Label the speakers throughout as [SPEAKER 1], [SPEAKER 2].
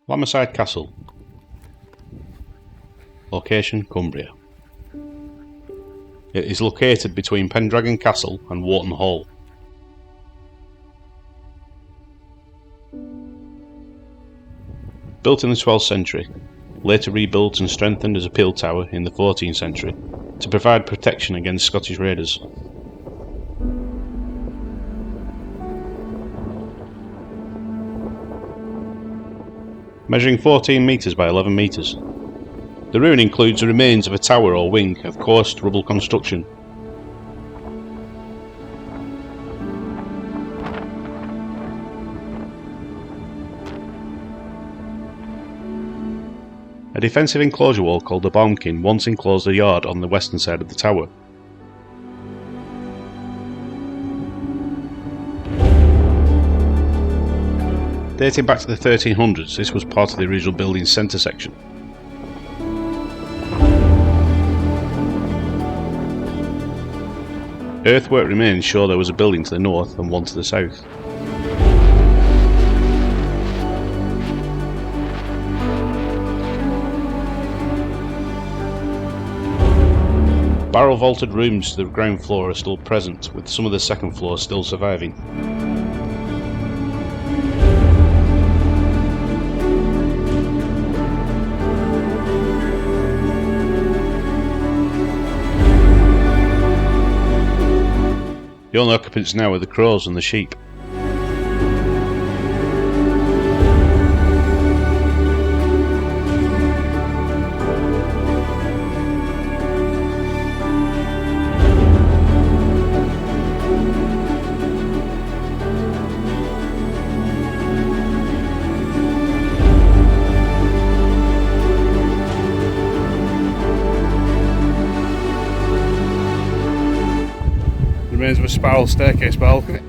[SPEAKER 1] Lammaside Castle. Location: Cumbria. It is located between Pendragon Castle and Wharton Hall. Built in the 12th century, later rebuilt and strengthened as a peel tower in the 14th century to provide protection against Scottish raiders. Measuring 14 metres by 11 metres. The ruin includes the remains of a tower or wing of coarse rubble construction. A defensive enclosure wall called the Baumkin once enclosed a yard on the western side of the tower. Dating back to the 1300s, this was part of the original building's centre section. Earthwork remains show there was a building to the north and one to the south. Barrel vaulted rooms to the ground floor are still present, with some of the second floor still surviving. The only occupants now are the crows and the sheep.
[SPEAKER 2] Remains of a spiral staircase by the look of it.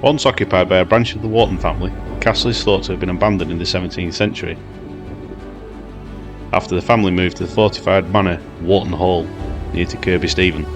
[SPEAKER 1] Once occupied by a branch of the Wharton family, the castle is thought to have been abandoned in the 17th century, after the family moved to the fortified manor Wharton Hall, near to Kirkby Stephen.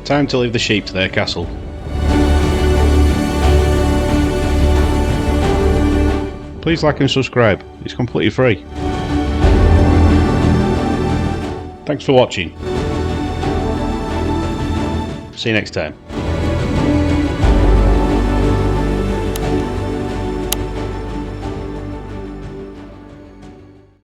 [SPEAKER 1] Time to leave the sheep to their castle. Please like and subscribe, it's completely free. Thanks for watching. See you next time.